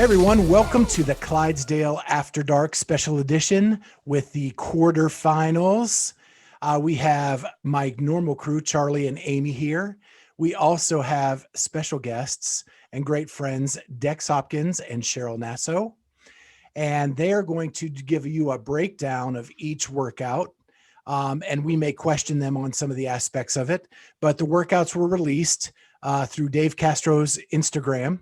Hey everyone, welcome to the Clydesdale After Dark Special Edition with the quarterfinals. We have my normal crew, Charlie and Amy here. We also have special guests and great friends, Dex Hopkins and Cheryl Nasso. And they are going to give you a breakdown of each workout. And we may question them on some of the aspects of it, but the workouts were released through Dave Castro's Instagram.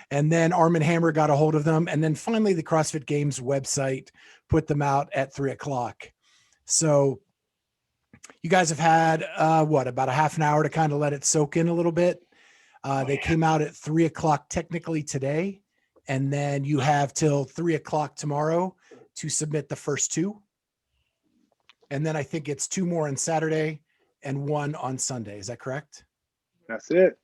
And then Arm & Hammer got a hold of them. And then finally, the CrossFit Games website put them out at 3:00. So you guys have had, about a half an hour to kind of let it soak in a little bit. They came out at 3:00 technically today. And then you have till 3:00 tomorrow to submit the first two. And then I think it's two more on Saturday and one on Sunday. Is that correct? That's it.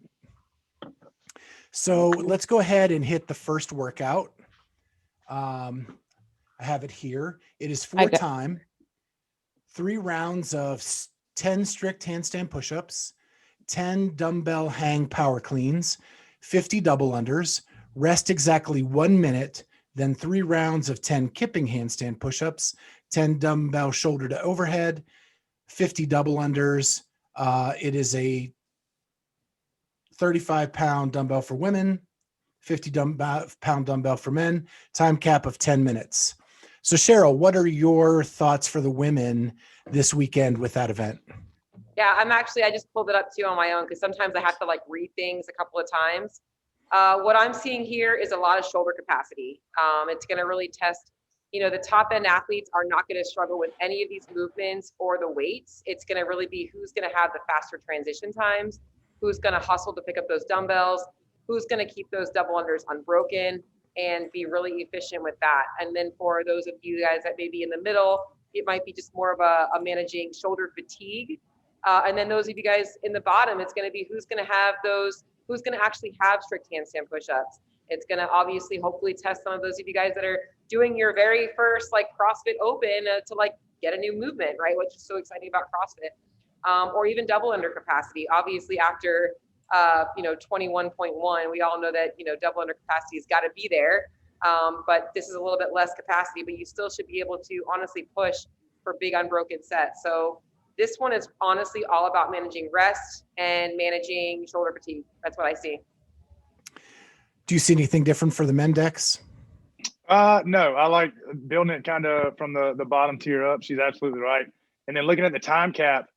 So let's go ahead and hit the first workout. I have it here. It is for time, 3 rounds of 10 strict handstand push-ups, 10 dumbbell hang power cleans, 50 double unders, rest exactly 1 minute, then 3 rounds of 10 kipping handstand push-ups, 10 dumbbell shoulder to overhead, 50 double unders. It is a 35-pound dumbbell for women, 50-pound dumbbell for men, time cap of 10 minutes. So Cheryl, what are your thoughts for the women this weekend with that event? Yeah, I just pulled it up too on my own because sometimes I have to read things a couple of times. What I'm seeing here is a lot of shoulder capacity. It's going to really test, the top end athletes are not going to struggle with any of these movements or the weights. It's going to really be who's going to have the faster transition times, who's going to hustle to pick up those dumbbells, who's going to keep those double unders unbroken and be really efficient with that. And then for those of you guys that may be in the middle, it might be just more of a managing shoulder fatigue. And then those of you guys in the bottom, it's going to be who's going to actually have strict handstand push-ups. It's going to obviously hopefully test some of those of you guys that are doing your very first CrossFit Open to get a new movement, right? Which is so exciting about CrossFit. Or even double under capacity. Obviously, after 21.1, we all know that double under capacity has got to be there. But this is a little bit less capacity, but you still should be able to honestly push for big unbroken sets. So this one is honestly all about managing rest and managing shoulder fatigue. That's what I see. Do you see anything different for the men, Dex? No, I like building it kind of from the bottom tier up. She's absolutely right. And then looking at the time cap,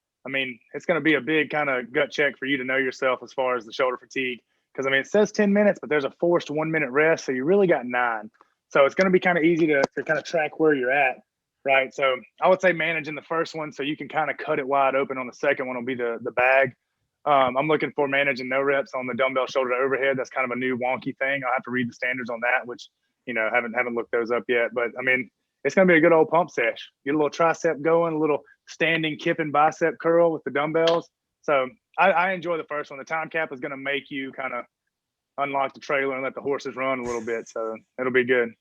it's going to be a big kind of gut check for you to know yourself as far as the shoulder fatigue. Because, it says 10 minutes, but there's a forced 1 minute rest. So you really got 9. So it's going to be kind of easy to kind of track where you're at, right? So I would say managing the first one so you can kind of cut it wide open on the second one will be the bag. I'm looking for managing no reps on the dumbbell shoulder to overhead. That's kind of a new wonky thing. I'll have to read the standards on that, which, haven't looked those up yet. But, it's going to be a good old pump sesh. Get a little tricep going, a little standing kipping bicep curl with the dumbbells. So I enjoy the first one. The time cap is going to make you kind of unlock the trailer and let the horses run a little bit. So it'll be good.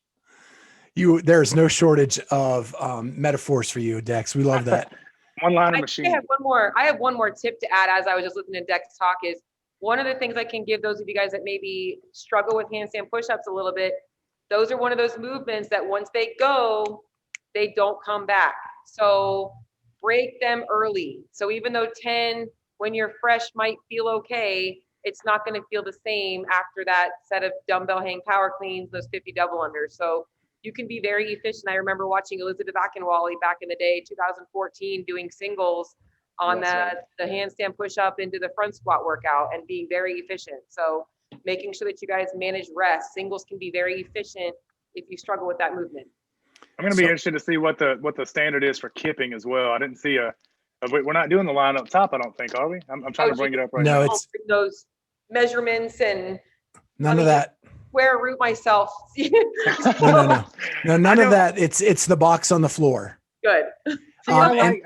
There's no shortage of metaphors for you, Dex. We love that. One-liner machine. I have one more tip to add as I was just listening to Dex talk is one of the things I can give those of you guys that maybe struggle with handstand push-ups a little bit. Those are one of those movements that once they go, they don't come back. So break them early. So even though 10, when you're fresh, might feel okay, it's not going to feel the same after that set of dumbbell hang power cleans, those 50 double unders. So you can be very efficient. I remember watching Elizabeth Akinwale back in the day, 2014, doing singles on the handstand push-up into the front squat workout and being very efficient. So making sure that you guys manage rest. Singles can be very efficient if you struggle with that movement. I'm going to be interested to see what the standard is for kipping as well. I didn't see we're not doing the line up top, I don't think, are we? I'm trying to bring it up right now. No, it's those measurements and none of that. Square root myself. No, none of that. It's the box on the floor. Good. See, I like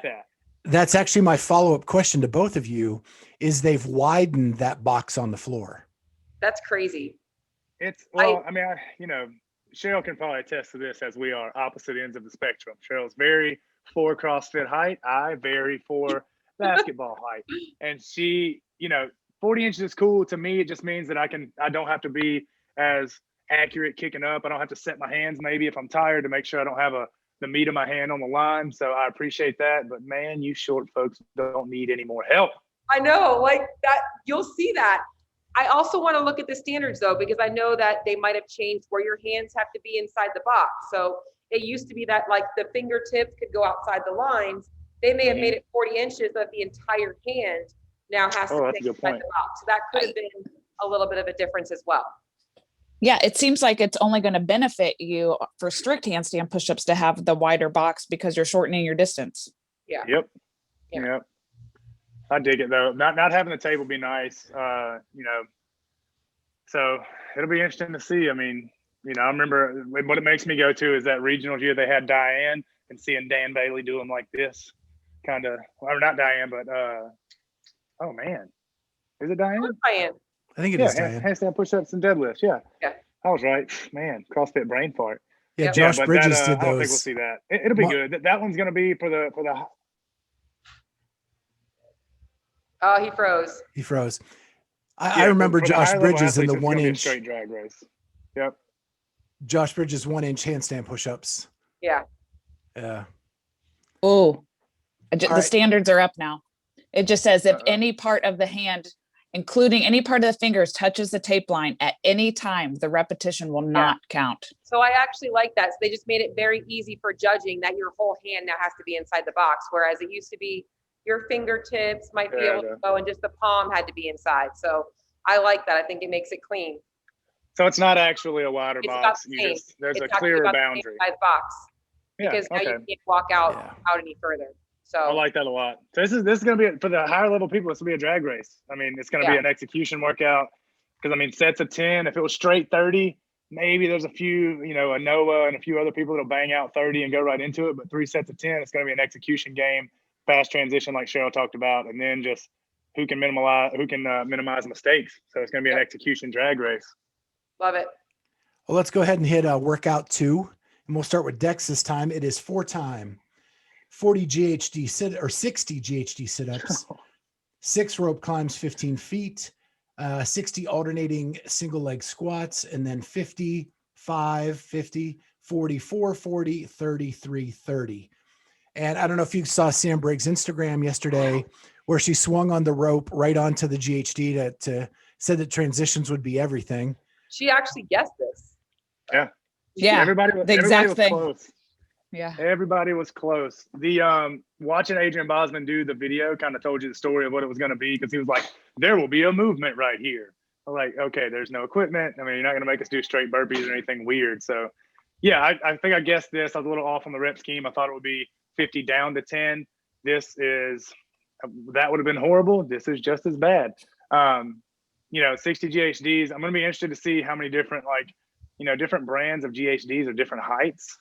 that. That's actually my follow-up question to both of you is they've widened that box on the floor. That's crazy. Cheryl can probably attest to this as we are opposite ends of the spectrum. Cheryl's very for CrossFit height. I very for basketball height. And she, 40 inches is cool. To me, it just means that I don't have to be as accurate kicking up. I don't have to set my hands maybe if I'm tired to make sure I don't have the meat of my hand on the line. So I appreciate that. But man, you short folks don't need any more help. I know, like that, you'll see that. I also want to look at the standards though, because I know that they might have changed where your hands have to be inside the box. So it used to be that like the fingertips could go outside the lines. They may have made it 40 inches that the entire hand now has to that's stay a good inside point. the box. So that could have been a little bit of a difference as well. Yeah, it seems like it's only going to benefit you for strict handstand push-ups to have the wider box because you're shortening your distance. Yeah. Yep. Yeah. Yep. I dig it though. Not having the table be nice. You know, so it'll be interesting to see. I mean, you know, I remember what it makes me go to is that regional year they had Diane and seeing Dan Bailey do them like this, kind of, or not Diane, but oh man, is it Diane? Diane. I think it is Diane. Handstand push-ups and deadlifts. Yeah. Yeah. I was right. Man, CrossFit brain fart. Yeah, Yep. Josh but Bridges did I don't think we'll those. see that. It'll be Mar- good. That one's going to be for the. Oh, he froze. He froze. I remember for the Josh higher level Bridges in athletes, the it's gonna be a 1-inch. straight drag race. Yep. Josh Bridges 1-inch handstand push-ups. Yeah. Yeah. Oh, All the right. standards are up now. It just says if Uh-oh. any part of the hand, including any part of the fingers, touches the tape line at any time, the repetition will not count. So I actually like that. So they just made it very easy for judging that your whole hand now has to be inside the box, whereas it used to be your fingertips might be able to go and just the palm had to be inside. So I like that. I think it makes it clean. So it's not actually a wider It's about box. the same. There's It's a actually clearer about the same boundary. size box Yeah. because now Okay. you can't walk out Yeah. any further. So I like that a lot. So this is going to be for the higher level people. This will be a drag race. I mean, it's going to be Yeah. an execution workout because I mean, sets of 10. If it was straight 30, maybe there's a few, you know, a Noah and a few other people that'll bang out 30 and go right into it. But 3 sets of 10, it's going to be an execution game, fast transition like Cheryl talked about, and then just who can minimize mistakes. So it's going to be an execution drag race. love it. Well, let's go ahead and hit workout 2, and we'll start with Dex this time. It is 4-time 40 GHD 60 GHD sit-ups, 6 rope climbs, 15 feet, 60 alternating single leg squats, and then 50, 5, 50, 44, 40, 33, 30. And I don't know if you saw Sam Briggs' Instagram yesterday, where she swung on the rope right onto the GHD to said that transitions would be everything. She actually guessed this. Yeah, Everybody the exact was thing. close. Yeah. Everybody was close. The watching Adrian Bosman do the video kind of told you the story of what it was going to be because he was like, "There will be a movement right here." I'm like, "Okay, there's no equipment. I mean, you're not going to make us do straight burpees or anything weird." So, yeah, I think I guessed this. I was a little off on the rep scheme. I thought it would be 50 down to 10. That would have been horrible. This is just as bad. 60 GHDs. I'm going to be interested to see how many different different brands of GHDs are different heights.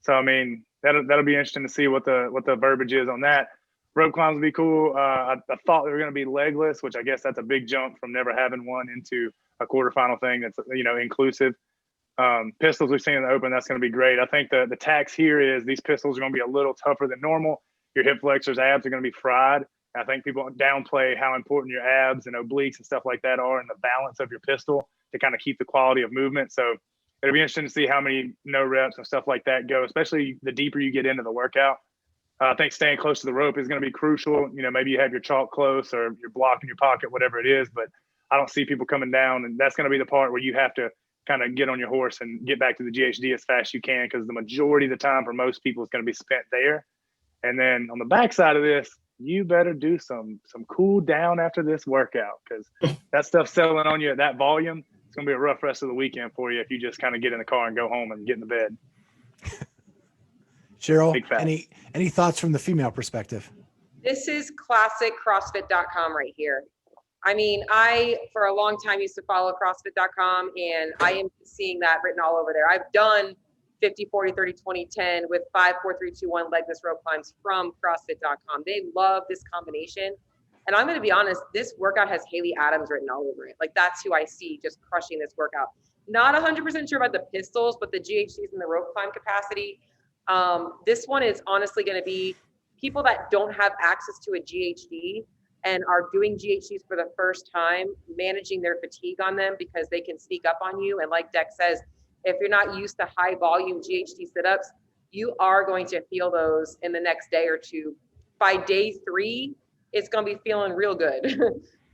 So I mean that'll be interesting to see what the verbiage is on that. Rope climbs will be cool. I thought they were going to be legless, which I guess that's a big jump from never having one into a quarterfinal thing that's inclusive. Pistols we've seen in the open, that's going to be great. I think the tax here is these pistols are going to be a little tougher than normal. Your hip flexors, abs are going to be fried. I think people downplay how important your abs and obliques and stuff like that are and the balance of your pistol to kind of keep the quality of movement. So it'll be interesting to see how many no reps and stuff like that go, especially the deeper you get into the workout. I think staying close to the rope is going to be crucial. Maybe you have your chalk close or your block in your pocket, whatever it is, but I don't see people coming down. And that's going to be the part where you have to kind of get on your horse and get back to the GHD as fast as you can because the majority of the time for most people is going to be spent there. And then on the backside of this, you better do some cool down after this workout because that stuff's selling on you at that volume. It's going to be a rough rest of the weekend for you if you just kind of get in the car and go home and get in the bed. Cheryl, any thoughts from the female perspective? This is classic CrossFit.com right here. I mean, I, for a long time, used to follow CrossFit.com, and I am seeing that written all over there. I've done 50, 40, 30, 20, 10 with 5, 4, 3, 2, 1 legless rope climbs from CrossFit.com. They love this combination. And I'm going to be honest, this workout has Haley Adams written all over it. Like, that's who I see just crushing this workout. Not 100% sure about the pistols, but the GHDs and the rope climb capacity. This one is honestly going to be people that don't have access to a GHD. and are doing GHDs for the first time, managing their fatigue on them because they can sneak up on you. And like Dex says, if you're not used to high volume GHD sit-ups, you are going to feel those in the next day or two. By day 3, it's going to be feeling real good.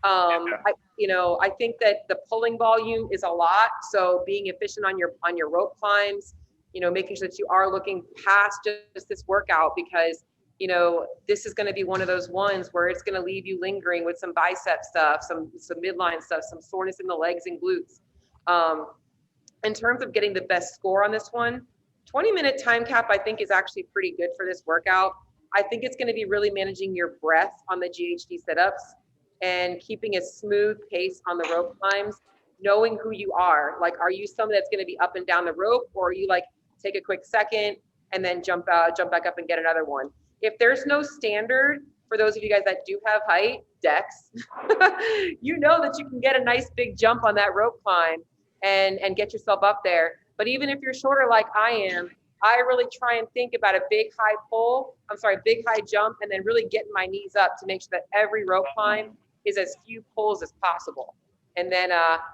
I think that the pulling volume is a lot. So being efficient on your rope climbs, making sure that you are looking past just this workout, because this is going to be one of those ones where it's going to leave you lingering with some bicep stuff, some midline stuff, some soreness in the legs and glutes. In terms of getting the best score on this one, 20-minute time cap, I think, is actually pretty good for this workout. I think it's going to be really managing your breath on the GHD sit-ups and keeping a smooth pace on the rope climbs, knowing who you are. Like, are you someone that's going to be up and down the rope, or are you like, take a quick second and then jump back up and get another one? If there's no standard, for those of you guys that do have height, Dex, you know that you can get a nice big jump on that rope climb and get yourself up there. But even if you're shorter like I am, I really try and think about a big high jump, and then really getting my knees up to make sure that every rope climb is as few pulls as possible. And then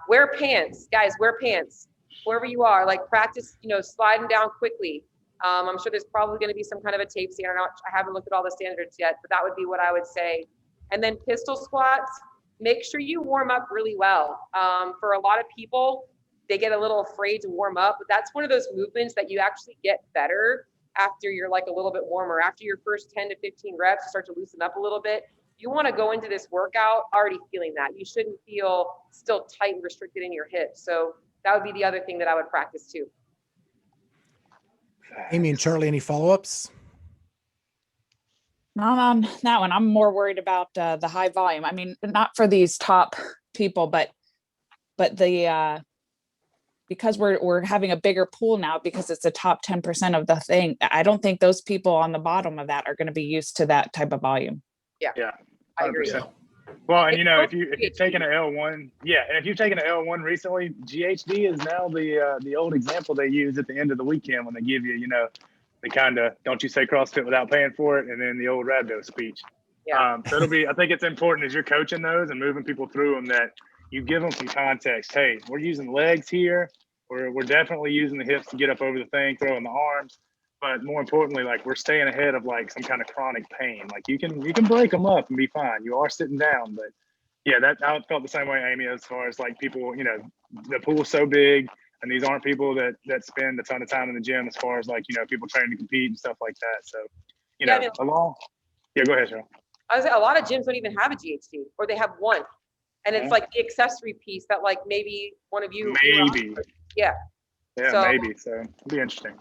wear pants, guys, wear pants wherever you are. Like, practice, sliding down quickly. I'm sure there's probably going to be some kind of a tape standard. I haven't looked at all the standards yet, but that would be what I would say. And then pistol squats, make sure you warm up really well. For a lot of people, they get a little afraid to warm up, but that's one of those movements that you actually get better after you're like a little bit warmer. After your first 10 to 15 reps, you start to loosen up a little bit. You want to go into this workout already feeling that. You shouldn't feel still tight and restricted in your hips. So that would be the other thing that I would practice too. Amy and Charlie, any follow-ups? Not on that one. I'm more worried about the high volume. I mean, not for these top people, but the because we're having a bigger pool now, because it's the top 10% of the thing. I don't think those people on the bottom of that are going to be used to that type of volume. Yeah, I agree. 100%. Well, and if you've taken an L1, and if you've taken an L1 recently, GHD is now the old example they use at the end of the weekend when they give you, the kind of, don't you say CrossFit without paying for it, and then the old rhabdo speech. Yeah. So I think it's important as you're coaching those and moving people through them that you give them some context. Hey, we're using legs here. We're definitely using the hips to get up over the thing, throwing the arms. But more importantly, like, we're staying ahead of like some kind of chronic pain. Like, you can break them up and be fine. You are sitting down, but I felt the same way, Amy, as far as like people, the pool's so big, and these aren't people that spend a ton of time in the gym as far as like, people training to compete and stuff like that. So, go ahead, Cheryl. I was a lot of gyms don't even have a GHD, or they have one, and it's like the accessory piece that like maybe one of you. Maybe. Yeah. Maybe. So it'll be interesting.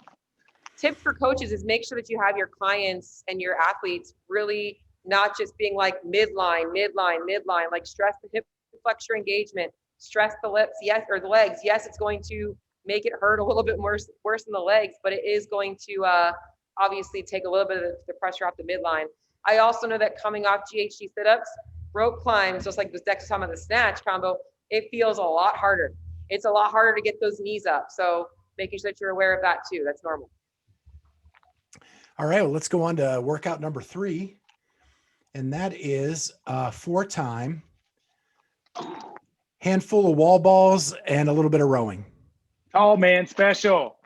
Tip for coaches is make sure that you have your clients and your athletes really not just being like midline, like stress the hip flexor engagement, stress the lips, yes, or the legs. Yes, it's going to make it hurt a little bit worse in the legs, but it is going to obviously take a little bit of the pressure off the midline. I also know that coming off GHD sit-ups, rope climbs, just like this Dex time on the snatch combo, it feels a lot harder. It's a lot harder to get those knees up. So making sure that you're aware of that too. That's normal. All right, well, let's go on to workout number 3. And that is 4-time, handful of wall balls and a little bit of rowing. Oh, man, special.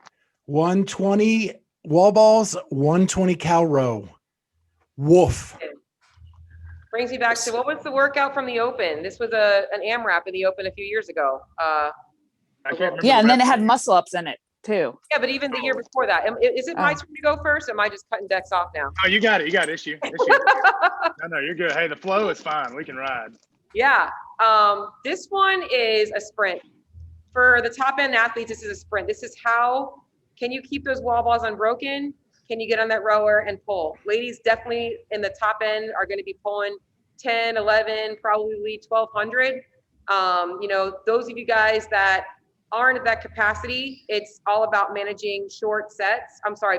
120 wall balls, 120 cal row. Woof. Brings me back to, what was the workout from the Open? This was an AMRAP in the Open a few years ago. I can't remember. Yeah, and then it had muscle ups in it too. Yeah, but even the year before that. Is it my turn to go first, or am I just cutting Dex off now? Oh, you got it. Issue. No, you're good. Hey, the flow is fine. We can ride. Yeah. This one is a sprint. For the top end athletes, this is a sprint. This is how can you keep those wall balls unbroken? Can you get on that rower and pull? Ladies definitely in the top end are going to be pulling 10, 11, probably 1,200. Those of you guys that aren't at that capacity, it's all about managing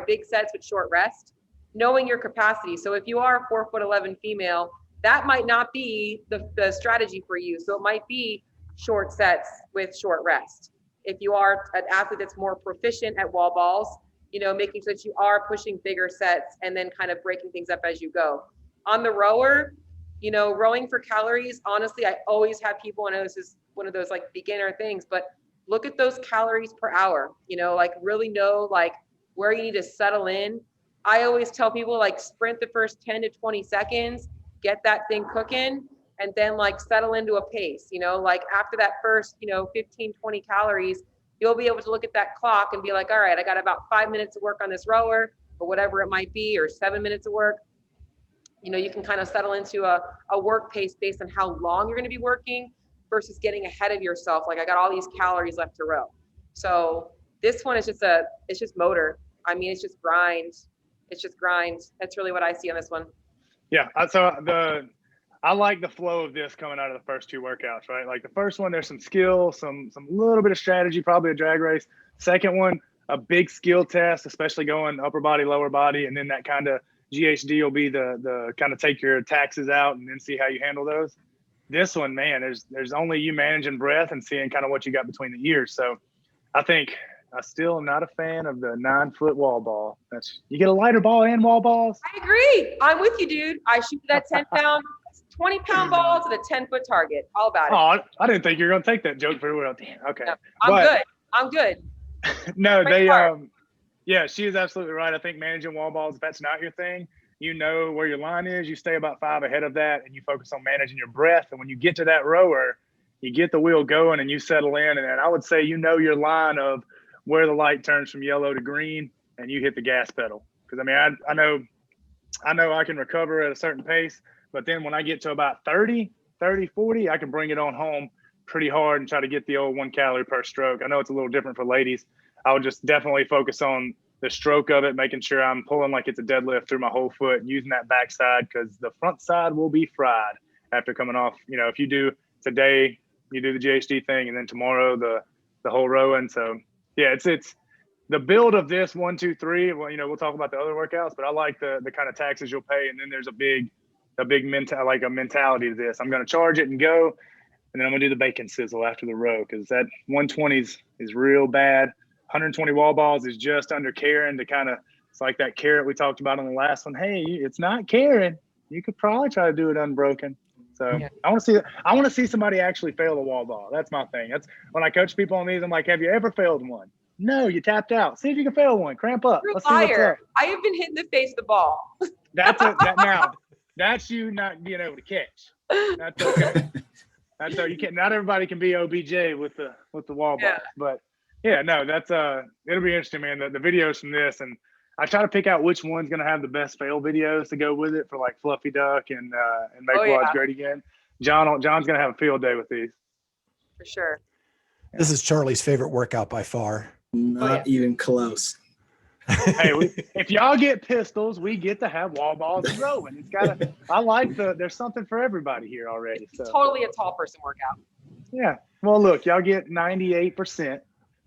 big sets with short rest, knowing your capacity. So if you are a 4'11" female, that might not be the strategy for you. So it might be short sets with short rest. If you are an athlete that's more proficient at wall balls, making sure that you are pushing bigger sets and then kind of breaking things up as you go. On the rower, You know, rowing for calories, honestly, I always have people, I know this is one of those like beginner things, but look at those calories per hour, you know, like really know like where you need to settle in. I always tell people like sprint the first 10 to 20 seconds, get that thing cooking, and then like settle into a pace, you know, like after that first, you know, 15, 20 calories, you'll be able to look at that clock and be like, all right, I got about 5 minutes of work on this rower or whatever it might be, or 7 minutes of work. You know, you can kind of settle into a work pace based on how long you're going to be working versus getting ahead of yourself. Like I got all these calories left to row. So this one is just it's just motor. I mean, it's just grind. It's just grind. That's really what I see on this one. Yeah. I like the flow of this coming out of the first two workouts, right? Like the first one, there's some skill, some little bit of strategy, probably a drag race. Second one, a big skill test, especially going upper body, lower body, and then that kind of GHD will be the kind of take your taxes out and then see how you handle those. This one, man, there's only you managing breath and seeing kind of what you got between the ears. So I think I still am not a fan of the 9-foot wall ball. You get a lighter ball and wall balls. I agree. I'm with you, dude. I shoot that 10-pound, 20-pound ball to the 10-foot target. All about it. Oh, I didn't think you were going to take that joke very well. Damn. Okay. No, I'm good. No, yeah, she is absolutely right. I think managing wall balls, if that's not your thing, you know where your line is, you stay about 5 ahead of that, and you focus on managing your breath. And when you get to that rower, you get the wheel going and you settle in. And I would say you know your line of where the light turns from yellow to green, and you hit the gas pedal. Because, I mean, I know I can recover at a certain pace, but then when I get to about 30, 40, I can bring it on home pretty hard and try to get the old 1 calorie per stroke. I know it's a little different for ladies. I would just definitely focus on the stroke of it, making sure I'm pulling like it's a deadlift through my whole foot, using that backside, because the front side will be fried after coming off. You know, if you do today, you do the GHD thing, and then tomorrow the whole rowing. So yeah, it's the build of this 1, 2, 3. Well, you know, we'll talk about the other workouts, but I like the kind of taxes you'll pay, and then there's a big mentality to this. I'm going to charge it and go, and then I'm going to do the bacon sizzle after the row, because that 120 is real bad. 120 wall balls is just under carrying to kind of, it's like that carrot we talked about on the last one. Hey, it's not carrying. You could probably try to do it unbroken. So yeah. I want to see somebody actually fail a wall ball. That's my thing. That's when I coach people on these. I'm like, have you ever failed one? No, you tapped out. See if you can fail one. Cramp up. You're a liar. I have been hit in the face with the ball. That's you not being able to catch. That's okay. That's you can't. Not everybody can be OBJ with the wall balls, but. Yeah, no, that's it'll be interesting, man. The videos from this, and I try to pick out which one's gonna have the best fail videos to go with it for like Fluffy Duck and Make Wads Great Again. John's gonna have a field day with these. For sure. This is Charlie's favorite workout by far. Not even close. Hey, if y'all get pistols, we get to have wall balls and rowing. It's gotta. I like there's something for everybody here already. So. It's totally a tall person workout. Yeah. Well, look, y'all get 98%.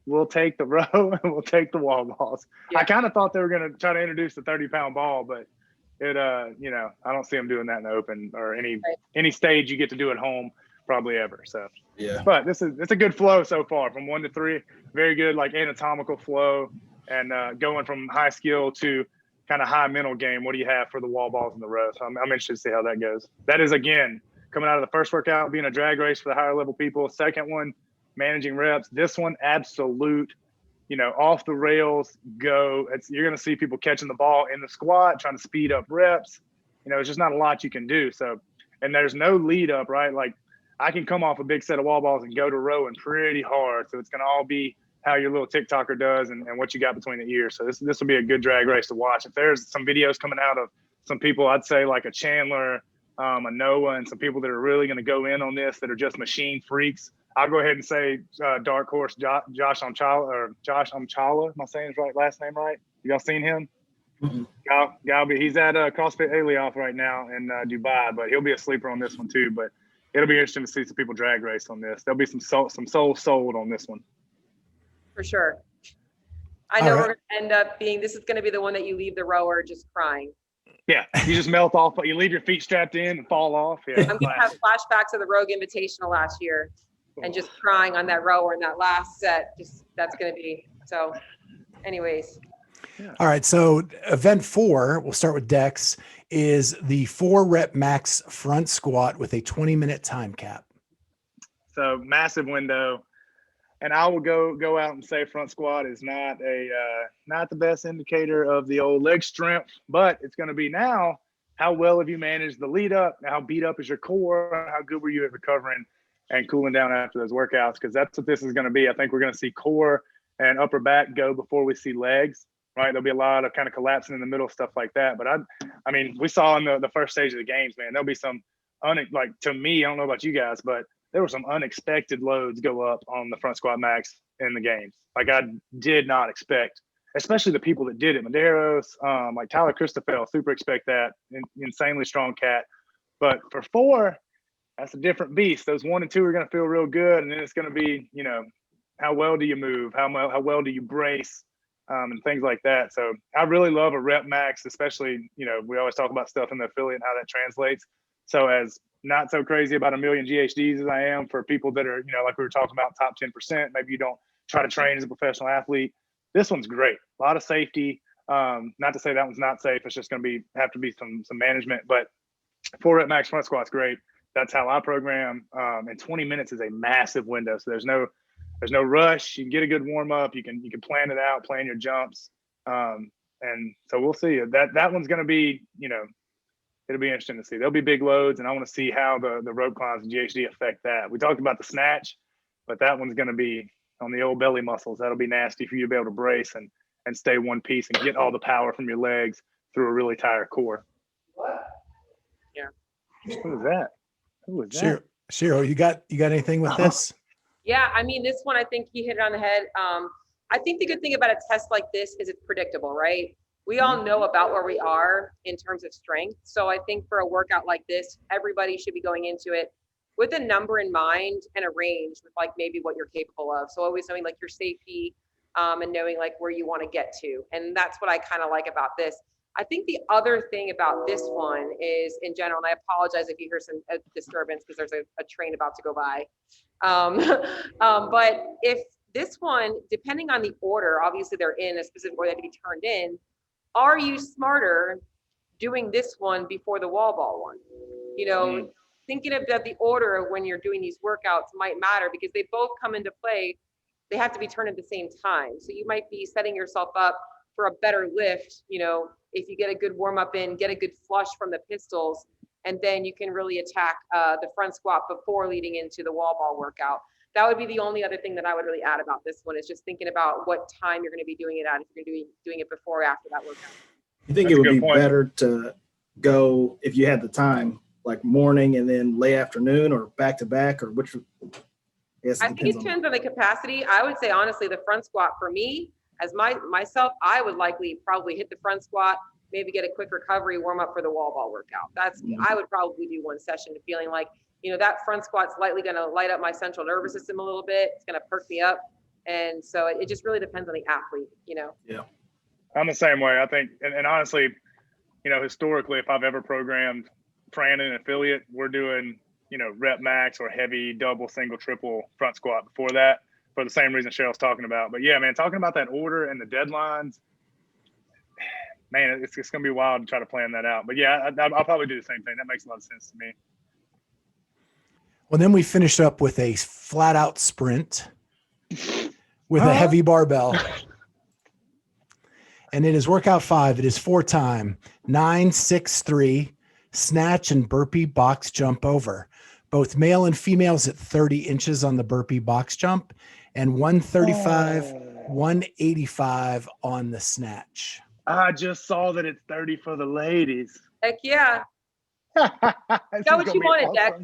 We'll take the row and we'll take the wall balls. Yeah. I kind of thought they were going to try to introduce the 30-pound ball, but it, you know, I don't see them doing that in the open or any stage you get to do at home probably ever. So, yeah, but it's a good flow so far from 1 to 3, very good, like anatomical flow, and going from high skill to kind of high mental game. What do you have for the wall balls in the row? So I'm interested to see how that goes. That is, again, coming out of the first workout, being a drag race for the higher level people. Second one, managing reps. This one, absolute, you know, off the rails, go. You're going to see people catching the ball in the squat, trying to speed up reps. You know, it's just not a lot you can do. So, and there's no lead up, right? Like I can come off a big set of wall balls and go to rowing pretty hard. So it's going to all be how your little TikToker does and what you got between the ears. So this will be a good drag race to watch. If there's some videos coming out of some people, I'd say like a Chandler, a Noah, and some people that are really going to go in on this that are just machine freaks. I'll go ahead and say dark horse Josh Amchala. Am I saying his last name right? Y'all seen him? Mm-hmm. He's at CrossFit Alioth right now in Dubai, but he'll be a sleeper on this one too. But it'll be interesting to see some people drag race on this. There'll be some soul sold on this one. For sure. I know we're going to end up being, this is going to be the one that you leave the rower just crying. Yeah, you just melt off, but you leave your feet strapped in and fall off. Yeah, I'm going to have flashbacks of the Rogue Invitational last year. And just crying on that rower in that last set, that's going to be, so anyways. All right. So event 4, we'll start with Dex, is the 4 rep max front squat with a 20-minute time cap. So massive window. And I will go out and say front squat is not the best indicator of the old leg strength, but it's going to be now how well have you managed the lead up, how beat up is your core, how good were you at recovering and cooling down after those workouts, because that's what this is going to be. I think we're going to see core and upper back go before we see legs, right? There'll be a lot of kind of collapsing in the middle, stuff like that. But I mean, we saw in the first stage of the games, man, there'll be some, like to me, I don't know about you guys, but there were some unexpected loads go up on the front squat max in the games. Like I did not expect, especially the people that did it. Medeiros, like Tyler Christoffel, super expect that. Insanely strong cat. But for 4, that's a different beast. Those 1 and 2 are going to feel real good. And then it's going to be, how well do you move? How well do you brace? And things like that. So I really love a rep max, especially, we always talk about stuff in the affiliate and how that translates. So as not so crazy about a million GHDs as I am for people that are, like we were talking about, top 10%, maybe you don't try to train as a professional athlete. This one's great. A lot of safety. Not to say that one's not safe. It's just going to have to be some management, but 4 rep max front squat's great. That's how I program. And 20 minutes is a massive window. So there's no rush. You can get a good warm up. You can plan it out, plan your jumps. And so we'll see. That one's going to be, it'll be interesting to see. There'll be big loads, and I want to see how the rope climbs and GHD affect that. We talked about the snatch, but that one's going to be on the old belly muscles. That'll be nasty for you to be able to brace and stay one piece and get all the power from your legs through a really tired core. Yeah. Who was that? Cheryl, you got anything with this? Yeah, I mean, this one, I think he hit it on the head. I think the good thing about a test like this is it's predictable, right? We all know about where we are in terms of strength. So I think for a workout like this, everybody should be going into it with a number in mind and a range with like maybe what you're capable of. So always knowing like your safety and knowing like where you want to get to. And that's what I kind of like about this. I think the other thing about this one is in general, and I apologize if you hear some disturbance because there's a train about to go by. But if this one, depending on the order, obviously they're in a specific order to be turned in. Are you smarter doing this one before the wall ball one? Thinking about the order when you're doing these workouts might matter because they both come into play. They have to be turned at the same time. So you might be setting yourself up for a better lift, if you get a good warm up in, get a good flush from the pistols, and then you can really attack the front squat before leading into the wall ball workout. That would be the only other thing that I would really add about this one is just thinking about what time you're going to be doing it at, if you're going to be doing it before or after that workout. You think That's it would a be good point. better to go, if you had the time, like morning and then late afternoon or back to back, or which? Yes, I think it depends on the capacity. I would say, honestly, the front squat for me, as myself, I would probably hit the front squat, maybe get a quick recovery, warm up for the wall ball workout. I would probably do one session feeling like, that front squat's lightly going to light up my central nervous system a little bit. It's going to perk me up. And so it just really depends on the athlete, Yeah. I'm the same way. I think, and honestly, historically, if I've ever programmed Fran in an affiliate, we're doing, rep max or heavy double, single, triple front squat before that for the same reason Cheryl's talking about. But yeah, man, talking about that order and the deadlines, man, it's going to be wild to try to plan that out. But yeah, I'll probably do the same thing. That makes a lot of sense to me. Well, then we finished up with a flat out sprint with a heavy barbell. And it is workout 5. It is 4 time, 9, 6, 3, snatch and burpee box jump over. Both male and females at 30 inches on the burpee box jump and 135, 185 on the snatch. I just saw that it's 30 for the ladies. Heck yeah. Got what you wanted, Dex.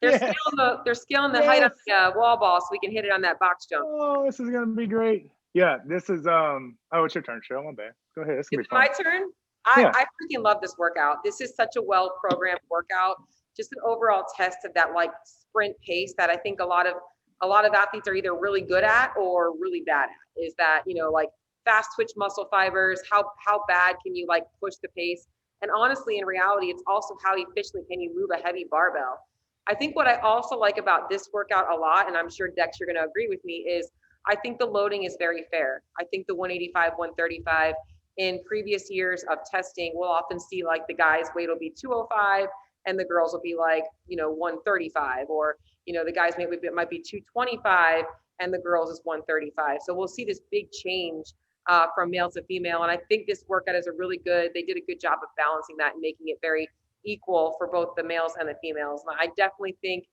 They're scaling the height of the wall ball so we can hit it on that box jump. Oh, this is going to be great. Yeah, this is, it's your turn, Cheryl. My bad. Go ahead. It's going to be my fun. turn? I freaking love this workout. This is such a well-programmed workout. Just an overall test of that like sprint pace that I think a lot of athletes are either really good at or really bad at, is that, like fast twitch muscle fibers, how bad can you like push the pace? And honestly, in reality, it's also how efficiently can you move a heavy barbell. I think what I also like about this workout a lot, and I'm sure Dex, you're going to agree with me, is I think the loading is very fair. I think the 185, 135 in previous years of testing, we'll often see like the guys' weight will be 205 and the girls will be like, 135, or, the guys maybe might be 225 and the girls is 135. So we'll see this big change from male to female. And I think this workout is they did a good job of balancing that and making it very equal for both the males and the females. And I definitely think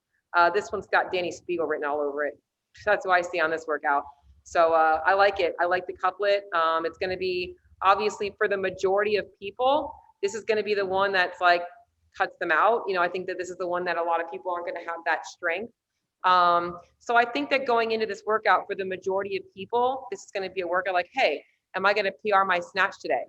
this one's got Danny Spiegel written all over it. That's what I see on this workout. So I like it. I like the couplet. It's going to be, obviously, for the majority of people, this is going to be the one that's like cuts them out. I think that this is the one that a lot of people aren't going to have that strength. So I think that going into this workout for the majority of people, this is going to be a workout like, hey, am I going to PR my snatch today?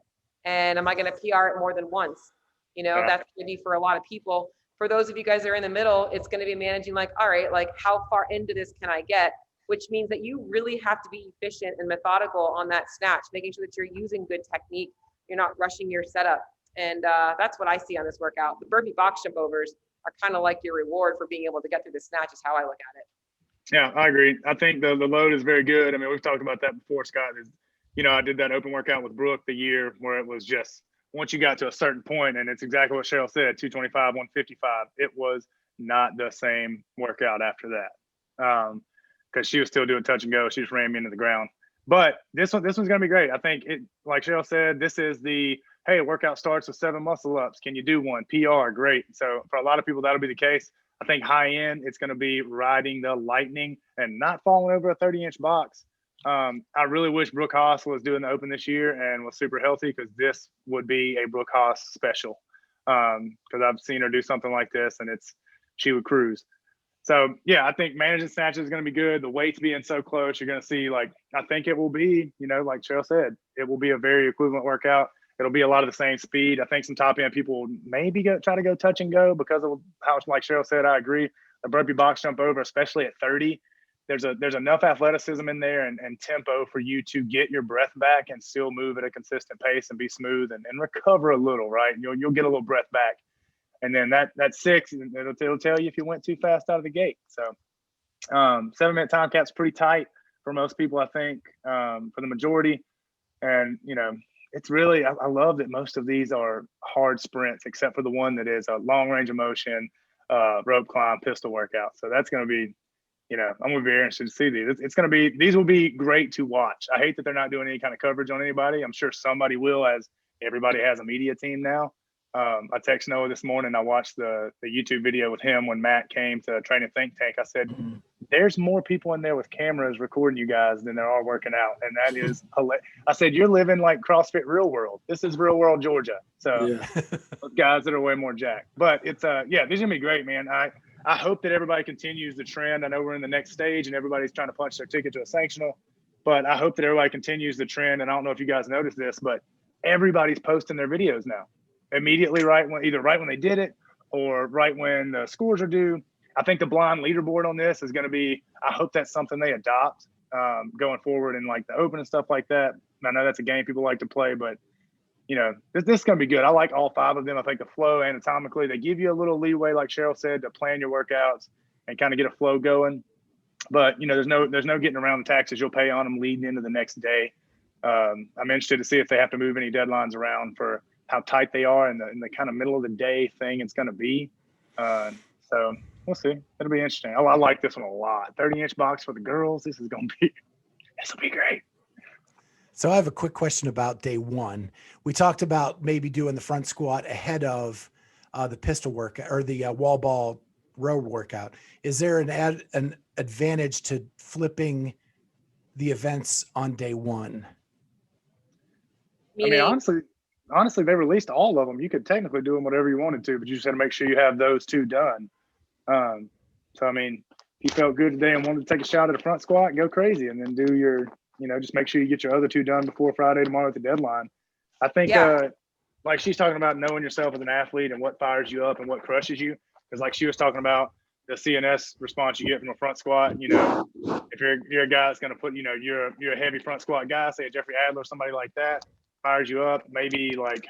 And am I going to PR it more than once? That's going to be for a lot of people. For those of you guys that are in the middle, it's going to be managing like, all right, like how far into this can I get? Which means that you really have to be efficient and methodical on that snatch, making sure that you're using good technique. You're not rushing your setup. And that's what I see on this workout. The burpee box jump overs are kind of like your reward for being able to get through the snatch is how I look at it. Yeah, I agree. I think the load is very good. I mean, we've talked about that before, Scott. I did that open workout with Brooke the year where it was just once you got to a certain point, and it's exactly what Cheryl said, 225, 155, it was not the same workout after that. Because she was still doing touch and go. She just ran me into the ground. But this one's going to be great. I think like Cheryl said, this is hey, workout starts with 7 muscle ups. Can you do one? PR, great. So for a lot of people, that'll be the case. I think high end, it's going to be riding the lightning and not falling over a 30-inch box. I really wish Brooke Haas was doing the open this year and was super healthy, because this would be a Brooke Haas special. Because I've seen her do something like this, and she would cruise. So yeah, I think managing snatches is going to be good. The weights being so close, you're going to see, like, I think it will be, like Cheryl said, it will be a very equivalent workout. It'll be a lot of the same speed. I think some top end people will maybe try to go touch and go because of how, like Cheryl said, I agree. The burpee box jump over, especially at 30, there's enough athleticism in there and tempo for you to get your breath back and still move at a consistent pace and be smooth and recover a little, right? And you'll get a little breath back. And then that 6, it'll tell you if you went too fast out of the gate. So 7-minute time cap's pretty tight for most people, I think, for the majority. And, it's really, I love that most of these are hard sprints, except for the one that is a long range of motion, rope climb, pistol workout. So that's going to be, I'm going to be very interested to see these. These will be great to watch. I hate that they're not doing any kind of coverage on anybody. I'm sure somebody will, as everybody has a media team now. I texted Noah this morning. I watched the YouTube video with him when Matt came to Training Think Tank. I said, there's more people in there with cameras recording you guys than there are working out. And that is hilarious. I said, you're living like CrossFit real world. This is real world Georgia. So guys that are way more jacked. But it's these are gonna be great, man. I hope that everybody continues the trend. I know we're in the next stage and everybody's trying to punch their ticket to a sanctional, but I hope that everybody continues the trend. And I don't know if you guys noticed this, but everybody's posting their videos now immediately, right when they did it or right when the scores are due. I think the blind leaderboard on this is going to be, I hope that's something they adopt going forward in like the open and stuff like that. I know that's a game people like to play, but this is going to be good. I like all 5 of them. I think the flow anatomically, they give you a little leeway, like Cheryl said, to plan your workouts and kind of get a flow going. But there's no getting around the taxes you'll pay on them leading into the next day. I'm interested to see if they have to move any deadlines around for how tight they are and the kind of middle of the day thing it's going to be. So we'll see. It'll be interesting. I like this one a lot. 30-inch box for the girls. This will be great. So I have a quick question about day 1. We talked about maybe doing the front squat ahead of the pistol workout or the wall ball row workout. Is there an advantage to flipping the events on day 1? Meaning, I mean, honestly, they released all of them. You could technically do them whatever you wanted to, but you just had to make sure you have those 2 done. So, I mean, if you felt good today and wanted to take a shot at a front squat, go crazy and then do your, just make sure you get your other 2 done before Friday tomorrow at the deadline. I think, like she's talking about knowing yourself as an athlete and what fires you up and what crushes you. Because like she was talking about the CNS response you get from a front squat, if you're a guy that's going to put, you're a heavy front squat guy, say a Jeffrey Adler, somebody like that, fires you up, maybe like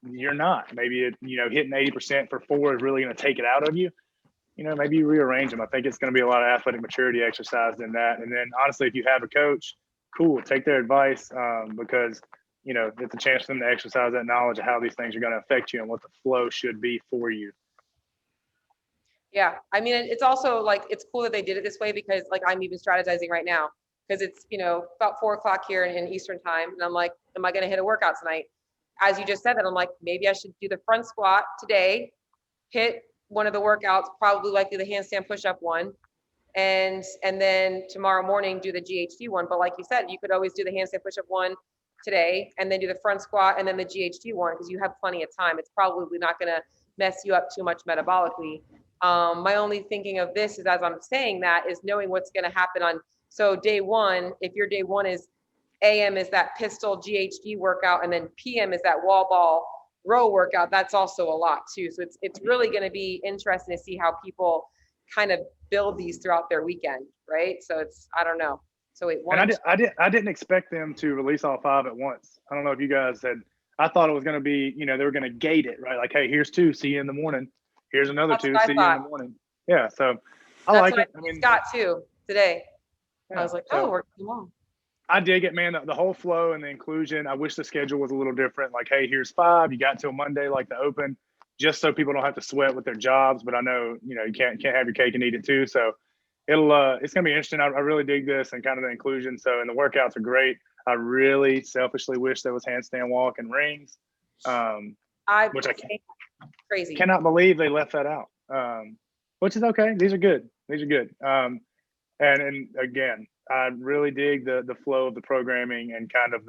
you're not. Maybe hitting 80% for 4 is really going to take it out of you. Maybe you rearrange them. I think it's going to be a lot of athletic maturity exercise in that. And then honestly, if you have a coach, cool, take their advice because it's a chance for them to exercise that knowledge of how these things are going to affect you and what the flow should be for you. Yeah. I mean, it's also like, it's cool that they did it this way because like I'm even strategizing right now because it's, about 4:00 here in Eastern time. And I'm like, am I going to hit a workout tonight? As you just said that, I'm like, maybe I should do the front squat today, hit one of the workouts, probably likely the handstand push-up one. And then tomorrow morning do the GHD one. But like you said, you could always do the handstand push-up one today and then do the front squat and then the GHD one because you have plenty of time. It's probably not going to mess you up too much metabolically. My only thinking of this is as I'm saying that is knowing what's going to happen on. So day one, if your day one is AM is that pistol GHD workout and then PM is that wall ball row workout, that's also a lot too. So it's really going to be interesting to see how people kind of build these throughout their weekend, right? So I don't know. So I didn't expect them to release all 5 at once. I don't know if you guys I thought it was going to be, they were going to gate it, right? Like, hey, here's 2, see you in the morning. Here's another 2, see you in the morning. Yeah, so I like it. I got 2 today. Yeah, I was like, oh, we're long. I dig it, man. The whole flow and the inclusion. I wish the schedule was a little different. Like, hey, here's 5. You got till Monday, like the open, just so people don't have to sweat with their jobs. But I know, you can't have your cake and eat it too. So it's gonna be interesting. I really dig this and kind of the inclusion. So, and the workouts are great. I really selfishly wish there was handstand walk and rings. Which I can't. Crazy. Cannot believe they left that out. Which is okay. These are good. And again, I really dig the flow of the programming and kind of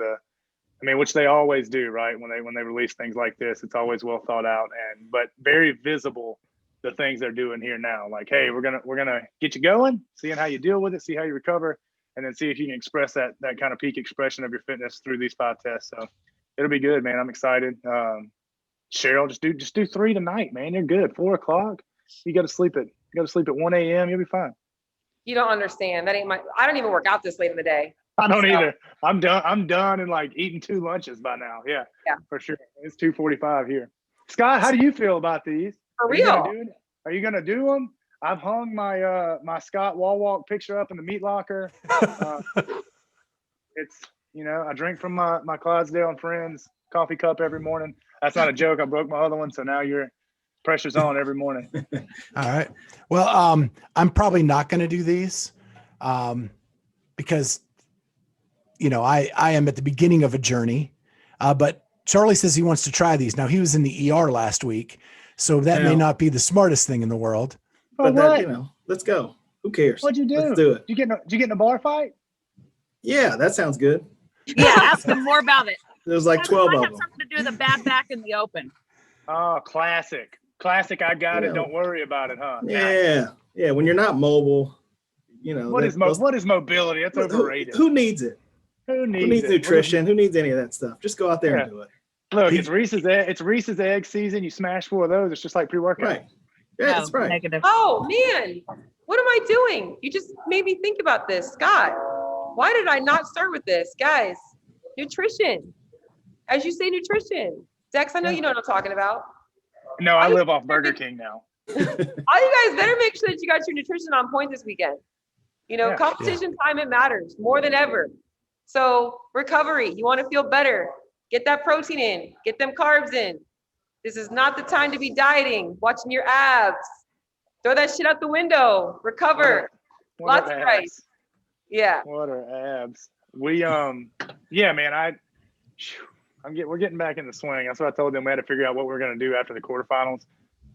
which they always do, right? When they release things like this, it's always well thought out but very visible the things they're doing here now. Like, hey, we're gonna get you going, seeing how you deal with it, see how you recover, and then see if you can express that kind of peak expression of your fitness through these 5 tests. So it'll be good, man. I'm excited. Cheryl, just do 3 tonight, man. You're good. 4:00. You got to sleep at 1 a.m. You'll be fine. You don't understand. That ain't I don't even work out this late in the day. I don't either. I'm done and like eating 2 lunches by now. Yeah, for sure. It's 2:45 here. Scott, how do you feel about these? For real? Are you gonna do them? I've hung my my Scott wall walk picture up in the meat locker. It's I drink from my Clydesdale and Friends coffee cup every morning. That's not a joke. I broke my other one, so now your pressure's on every morning. All right. Well, I'm probably not going to do these because, I am at the beginning of a journey. But Charlie says he wants to try these. Now, he was in the ER last week, so that may not be the smartest thing in the world. But let's go. Who cares? What'd you do? Let's do it. Did you get in a bar fight? Yeah, that sounds good. Yeah, ask them more about it. There's like 12 might of have them. something to do with the bad back in the open. Oh, classic. I got it. Don't worry about it, huh? Yeah. Yeah. When you're not mobile, what is mobility? That's overrated. Who needs it? Who needs nutrition? Who needs any of that stuff? Just go out there and do it. Look, it's Reese's egg season. You smash 4 of those. It's just like pre-workout. Right. Yeah, that's right. Negative. Oh man, what am I doing? You just made me think about this, Scott. Why did I not start with this, guys? Nutrition. As you say, nutrition. Dex, I know you know what I'm talking about. No, I live off Burger King now. All you guys better make sure that you got your nutrition on point this weekend. Competition time, it matters more than ever. So recovery, you want to feel better. Get that protein in, get them carbs in. This is not the time to be dieting, watching your abs. Throw that shit out the window, recover. Lots of rice. Yeah. What are abs? We, yeah, man, we're getting back in the swing. That's what I told them. We had to figure out what we were going to do after the quarterfinals.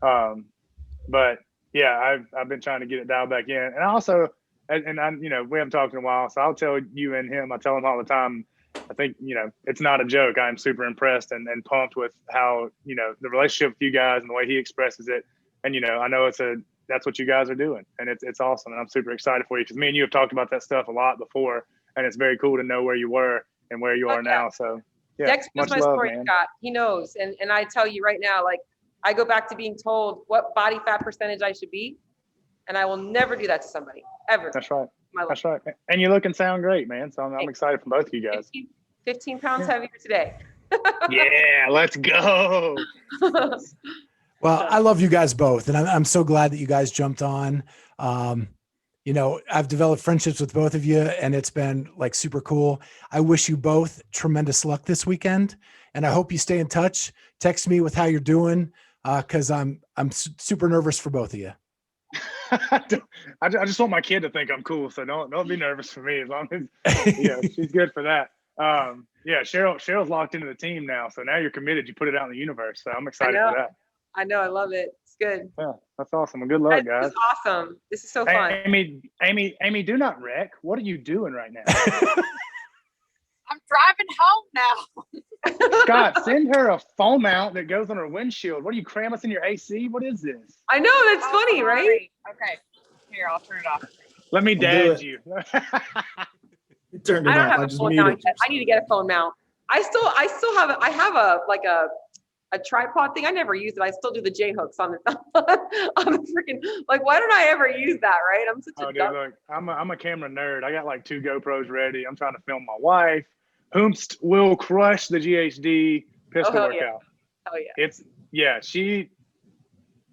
But yeah, I've been trying to get it dialed back in. And I also, and I, we haven't talked in a while, so I'll tell you and him, I tell him all the time, I think, it's not a joke. I'm super impressed and pumped with how, the relationship with you guys and the way he expresses it. And, I know that's what you guys are doing. And it's awesome. And I'm super excited for you because me and you have talked about that stuff a lot before. And it's very cool to know where you were and where you are now. So yeah, Dex knows my story, Scott. He knows. And I tell you right now, like I go back to being told what body fat percentage I should be. And I will never do that to somebody, ever. That's right. That's right. And you look and sound great, man. So I'm excited for both of you guys. 15 pounds heavier today. Yeah, let's go. Well, I love you guys both. And I'm so glad that you guys jumped on. I've developed friendships with both of you, and it's been like super cool. I wish you both tremendous luck this weekend, and I hope you stay in touch. Text me with how you're doing, because I'm super nervous for both of you. I just want my kid to think I'm cool, so don't be nervous for me as long as she's good for that. Cheryl's locked into the team now, so now you're committed. You put it out in the universe, so I'm excited for that. I know, I love it. It's good. Yeah, that's awesome. Well, good luck, guys. This is awesome. This is so fun. Amy, do not wreck. What are you doing right now? I'm driving home now. Scott, send her a phone mount that goes on her windshield. What, do you cram us in your AC? What is this? I know, that's funny, right? Okay, here, I'll turn it off. Let me dad you. You turned it I don't off. have I a just phone muted mount you. yet. I need to get a phone mount. I have a tripod thing. I never use it. I still do the J hooks on the on the freaking, like, why don't I ever use that, right? I'm such a dumb. Look, I'm a camera nerd. I got like 2 GoPros ready. I'm trying to film my wife. Hoomst will crush the GHD pistol workout. Oh yeah.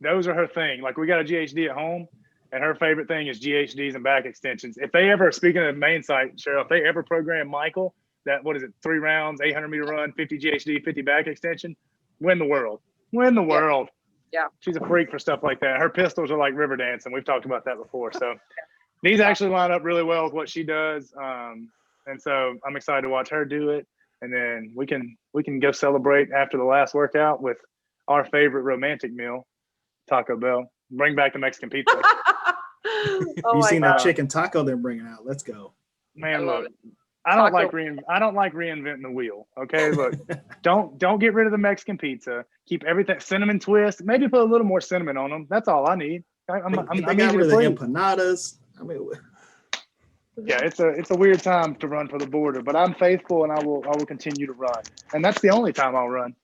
Those are her thing. Like, we got a GHD at home, and her favorite thing is GHDs and back extensions. If they ever, speaking of the main site, Cheryl, if they ever program Michael, that, 3 rounds, 800-meter run, 50 GHD, 50 back extension, win the world. Yeah. She's a freak for stuff like that. Her pistols are like river dancing. We've talked about that before. So these actually line up really well with what she does. And so I'm excited to watch her do it. And then we can go celebrate after the last workout with our favorite romantic meal, Taco Bell. Bring back the Mexican pizza. You seen that chicken taco they're bringing out? Let's go. Man, look, I don't like reinventing the wheel. Okay, look, don't get rid of the Mexican pizza. Keep everything cinnamon twist. Maybe put a little more cinnamon on them. That's all I need. I'm got rid of the empanadas. I mean, yeah, it's a weird time to run for the border, but I'm faithful and I will continue to run. And that's the only time I'll run.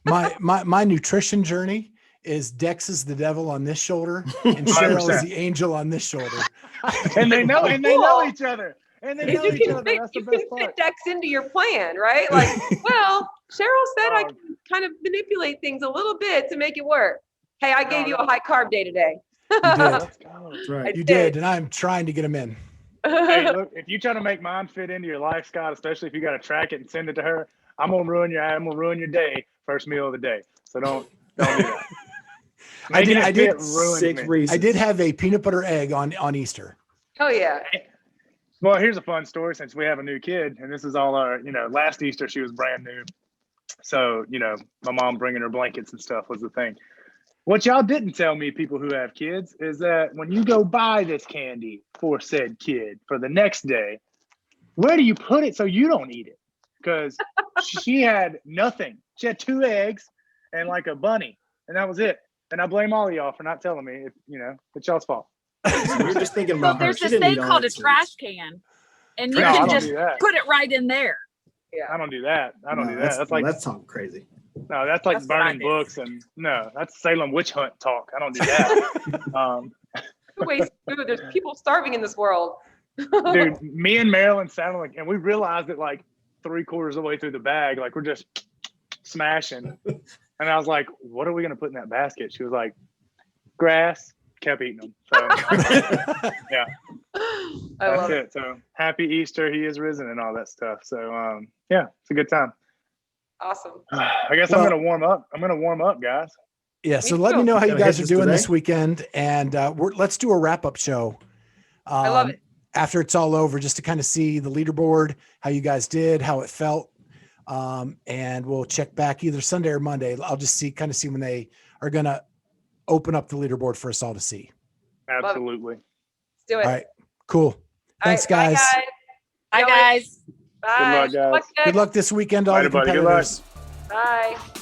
My nutrition journey is Dex is the devil on this shoulder, and Cheryl is the angel on this shoulder. And they know each other. And they know each other. That's the best part. Fit Dex into your plan, right? Like, well, Cheryl said I can kind of manipulate things a little bit to make it work. Hey, I gave you a high carb day today. You did. that's right. You did, and I'm trying to get them in. Hey, look, if you try to make mine fit into your life, Scott, especially if you got to track it and send it to her, I'm gonna ruin your day. First meal of the day. So don't do that. I did 6 reasons. I did have a peanut butter egg on Easter. Oh yeah. Well, here's a fun story since we have a new kid, and this is all our, last Easter she was brand new. So, my mom bringing her blankets and stuff was the thing. What y'all didn't tell me, people who have kids, is that when you go buy this candy for said kid for the next day, where do you put it so you don't eat it? Because she had nothing. She had 2 eggs and like a bunny, and that was it. And I blame all of y'all for not telling me. It's y'all's fault. You're just thinking about her. There's She this didn't thing eat all called that a sweets. trash can, and you No, I can don't just do that. put it right in there. I don't do that. I don't No, do that. That's like that's talking crazy. no, that's like That's what I burning do. books, and no, that's Salem witch hunt talk. I don't do that. Who wastes food? There's people starving in this world. Dude, me and Marilyn sat on and we realized it like 3/4 of the way through the bag, like we're just smashing. And I was like, "What are we gonna put in that basket?" She was like, "Grass." Kept eating them. So yeah, I that's love it. it. So happy Easter, he is risen, and all that stuff. So yeah, it's a good time. Awesome. I guess I'm gonna warm up. Guys. Yeah, so Me let me too. know how you Gonna guys hit are this doing today? this weekend, and let's do a wrap-up show. I love it. After it's all over, just to kind of see the leaderboard, how you guys did, how it felt, and we'll check back either Sunday or Monday. I'll just see when they are gonna open up the leaderboard for us all to see. Absolutely. Let's do it. All right, cool. Thanks, All right, guys. Bye, Bye, guys. Bye. Good luck, guys. Good luck this weekend, all Later, the buddy. Good luck. competitors. Bye.